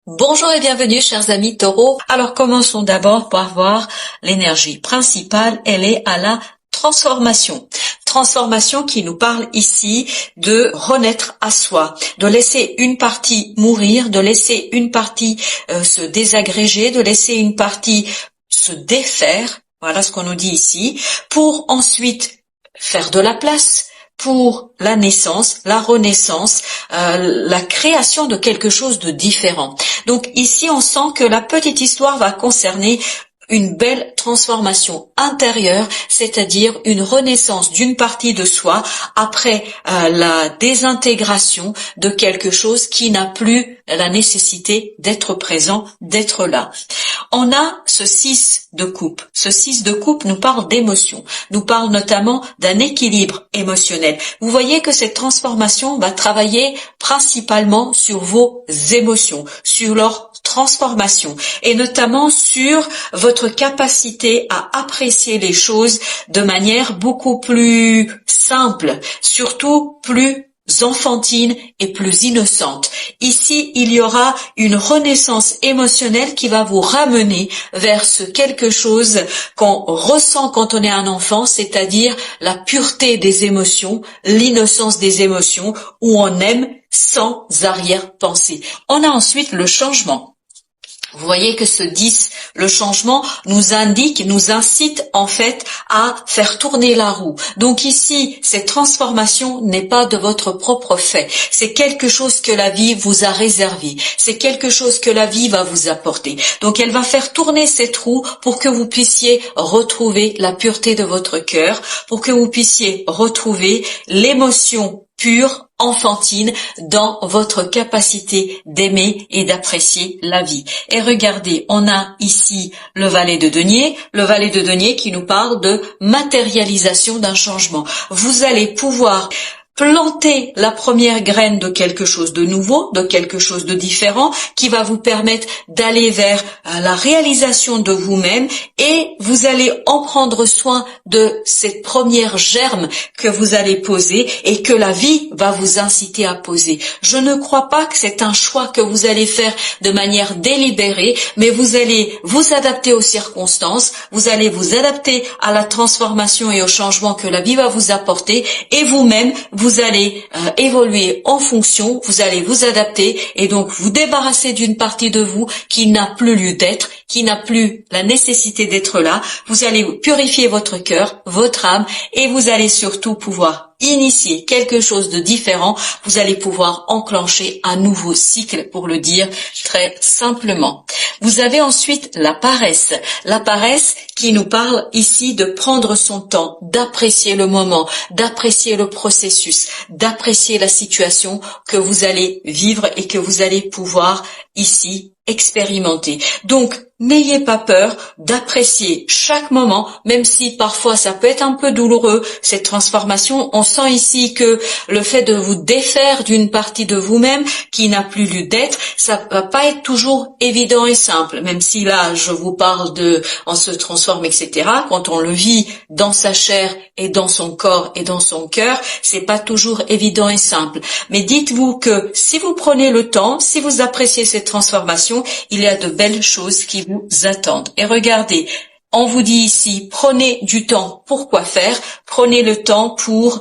Bonjour et bienvenue chers amis taureaux. Alors commençons d'abord par voir l'énergie principale, elle est à la transformation. Transformation qui nous parle ici de renaître à soi, de laisser une partie mourir, de laisser une partie se désagréger, de laisser une partie se défaire, voilà ce qu'on nous dit ici, pour ensuite faire de la place pour la naissance, la renaissance, la création de quelque chose de différent. Donc ici, on sent que la petite histoire va concerner une belle transformation intérieure, c'est-à-dire une renaissance d'une partie de soi après la désintégration de quelque chose qui n'a plus la nécessité d'être présent, d'être là. On a ce 6 de coupe. Ce 6 de coupe nous parle d'émotion, nous parle notamment d'un équilibre émotionnel. Vous voyez que cette transformation va travailler principalement sur vos émotions, sur leur transformation et notamment sur votre capacité à apprécier les choses de manière beaucoup plus simple, surtout plus enfantine et plus innocente. Ici, il y aura une renaissance émotionnelle qui va vous ramener vers ce quelque chose qu'on ressent quand on est un enfant, c'est-à-dire la pureté des émotions, l'innocence des émotions, où on aime sans arrière-pensée. On a ensuite le changement. Vous voyez que ce 10, le changement, nous indique, nous incite en fait à faire tourner la roue. Donc ici, cette transformation n'est pas de votre propre fait. C'est quelque chose que la vie vous a réservé. C'est quelque chose que la vie va vous apporter. Donc elle va faire tourner cette roue pour que vous puissiez retrouver la pureté de votre cœur, pour que vous puissiez retrouver l'émotion pure, enfantine, dans votre capacité d'aimer et d'apprécier la vie. Et regardez, on a ici le valet de denier qui nous parle de matérialisation d'un changement. Vous allez pouvoir planter la première graine de quelque chose de nouveau, de quelque chose de différent, qui va vous permettre d'aller vers la réalisation de vous-même, et vous allez en prendre soin de cette première germe que vous allez poser et que la vie va vous inciter à poser. Je ne crois pas que c'est un choix que vous allez faire de manière délibérée, mais vous allez vous adapter aux circonstances, vous allez vous adapter à la transformation et au changement que la vie va vous apporter, et vous-même, vous allez évoluer en fonction, vous allez vous adapter et donc vous débarrasser d'une partie de vous qui n'a plus lieu d'être, qui n'a plus la nécessité d'être là. Vous allez purifier votre cœur, votre âme, et vous allez surtout pouvoir initier quelque chose de différent. Vous allez pouvoir enclencher un nouveau cycle, pour le dire très simplement. Vous avez ensuite la paresse qui nous parle ici de prendre son temps, d'apprécier le moment, d'apprécier le processus, d'apprécier la situation que vous allez vivre et que vous allez pouvoir ici expérimenter. Donc, n'ayez pas peur d'apprécier chaque moment, même si parfois ça peut être un peu douloureux, cette transformation. On sent ici que le fait de vous défaire d'une partie de vous-même qui n'a plus lieu d'être, ça va pas être toujours évident et simple, même si là, je vous parle de on se transforme, etc. Quand on le vit dans sa chair et dans son corps et dans son cœur, c'est pas toujours évident et simple. Mais dites-vous que si vous prenez le temps, si vous appréciez cette transformation, il y a de belles choses qui vous attendent. Et regardez, on vous dit ici, prenez du temps pour quoi faire, prenez le temps pour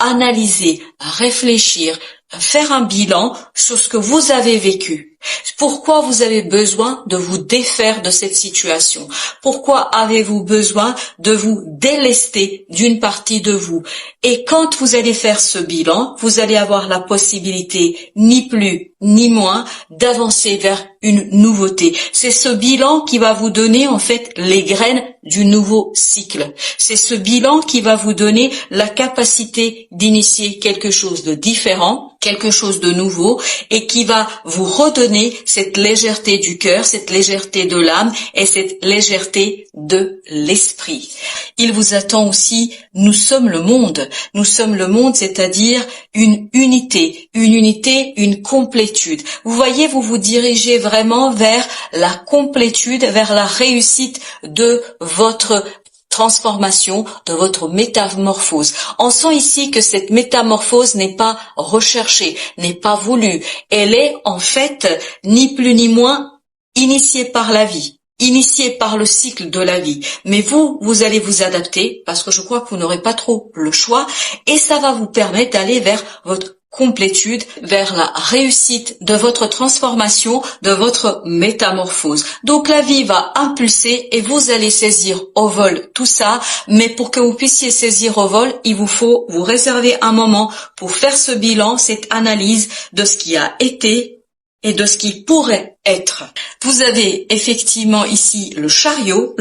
analyser, réfléchir, faire un bilan sur ce que vous avez vécu. Pourquoi vous avez besoin de vous défaire de cette situation? Pourquoi avez-vous besoin de vous délester d'une partie de vous? Et quand vous allez faire ce bilan, vous allez avoir la possibilité, ni plus ni moins, d'avancer vers une nouveauté. C'est ce bilan qui va vous donner en fait les graines du nouveau cycle. C'est ce bilan qui va vous donner la capacité d'initier quelque chose de différent, quelque chose de nouveau, et qui va vous redonner cette légèreté du cœur, cette légèreté de l'âme et cette légèreté de l'esprit. Il vous attend aussi, nous sommes le monde, c'est-à-dire une unité, une complétude. Vous voyez, vous vous dirigez vraiment vers la complétude, vers la réussite de votre transformation, de votre métamorphose. On sent ici que cette métamorphose n'est pas recherchée, n'est pas voulue. Elle est en fait ni plus ni moins initiée par la vie, initiée par le cycle de la vie. Mais vous allez vous adapter parce que je crois que vous n'aurez pas trop le choix et ça va vous permettre d'aller vers votre complétude, vers la réussite de votre transformation, de votre métamorphose. Donc la vie va impulser et vous allez saisir au vol tout ça, mais pour que vous puissiez saisir au vol, il vous faut vous réserver un moment pour faire ce bilan, cette analyse de ce qui a été et de ce qui pourrait être. Vous avez effectivement ici le chariot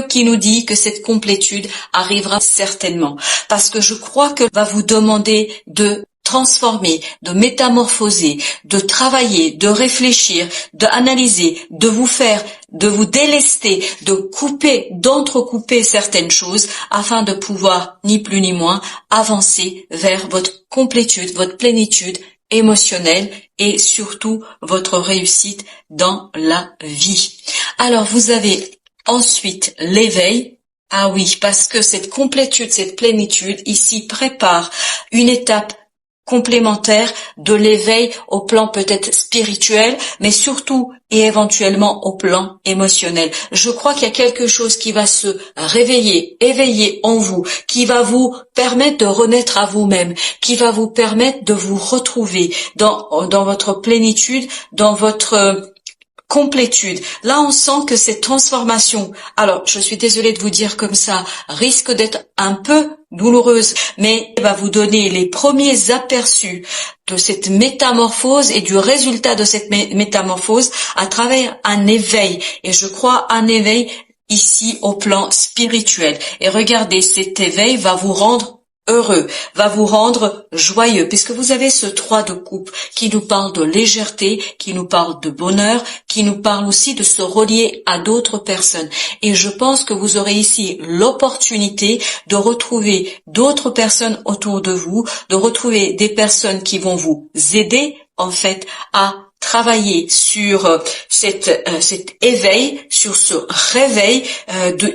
qui nous dit que cette complétude arrivera certainement, parce que je crois que va vous demander de transformer, de métamorphoser, de travailler, de réfléchir, d'analyser, de vous délester, de couper, d'entrecouper certaines choses afin de pouvoir, ni plus ni moins, avancer vers votre complétude, votre plénitude émotionnelle et surtout votre réussite dans la vie. Alors vous avez ensuite l'éveil. Ah oui, parce que cette complétude, cette plénitude ici prépare une étape complémentaire de l'éveil au plan peut-être spirituel, mais surtout et éventuellement au plan émotionnel. Je crois qu'il y a quelque chose qui va se réveiller, éveiller en vous, qui va vous permettre de renaître à vous-même, qui va vous permettre de vous retrouver dans votre plénitude, dans votre complétude. Là, on sent que cette transformation, alors je suis désolée de vous dire comme ça, risque d'être un peu douloureuse, mais elle va vous donner les premiers aperçus de cette métamorphose et du résultat de cette métamorphose à travers un éveil. Et je crois un éveil ici au plan spirituel. Et regardez, cet éveil va vous rendre heureux, va vous rendre joyeux, puisque vous avez ce 3 de coupe qui nous parle de légèreté, qui nous parle de bonheur, qui nous parle aussi de se relier à d'autres personnes. Et je pense que vous aurez ici l'opportunité de retrouver d'autres personnes autour de vous, de retrouver des personnes qui vont vous aider, en fait, à travailler sur cet éveil, sur ce réveil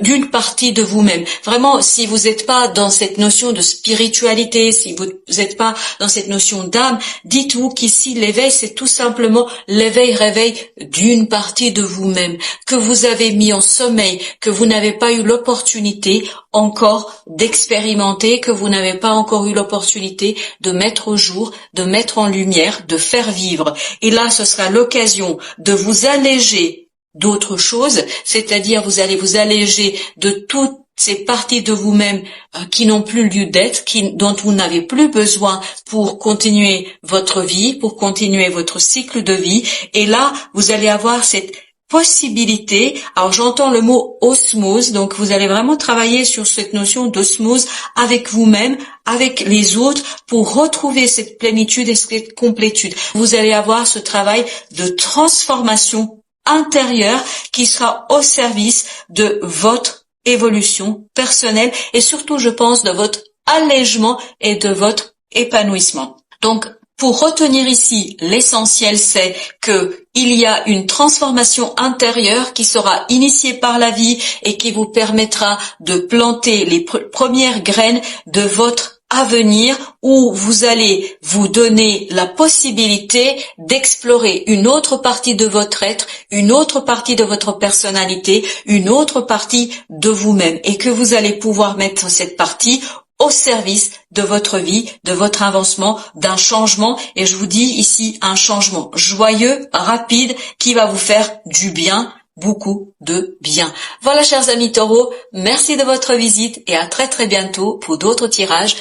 d'une partie de vous-même. Vraiment, si vous n'êtes pas dans cette notion de spiritualité, si vous n'êtes pas dans cette notion d'âme, dites-vous qu'ici l'éveil, c'est tout simplement l'éveil-réveil d'une partie de vous-même que vous avez mis en sommeil, que vous n'avez pas eu l'opportunité encore d'expérimenter, que vous n'avez pas encore eu l'opportunité de mettre au jour, de mettre en lumière, de faire vivre. Et là, ce sera l'occasion de vous alléger d'autres choses, c'est-à-dire vous allez vous alléger de toutes ces parties de vous-même qui n'ont plus lieu d'être, dont vous n'avez plus besoin pour continuer votre vie, pour continuer votre cycle de vie. Et là, vous allez avoir cette possibilité, alors j'entends le mot osmose, donc vous allez vraiment travailler sur cette notion d'osmose avec vous-même, avec les autres, pour retrouver cette plénitude et cette complétude. Vous allez avoir ce travail de transformation intérieure qui sera au service de votre évolution personnelle et surtout, je pense, de votre allègement et de votre épanouissement. Donc, pour retenir ici, l'essentiel, c'est que il y a une transformation intérieure qui sera initiée par la vie et qui vous permettra de planter les premières graines de votre avenir où vous allez vous donner la possibilité d'explorer une autre partie de votre être, une autre partie de votre personnalité, une autre partie de vous-même et que vous allez pouvoir mettre cette partie au service de votre vie, de votre avancement, d'un changement. Et je vous dis ici un changement joyeux, rapide, qui va vous faire du bien, beaucoup de bien. Voilà, chers amis taureaux, merci de votre visite et à très très bientôt pour d'autres tirages.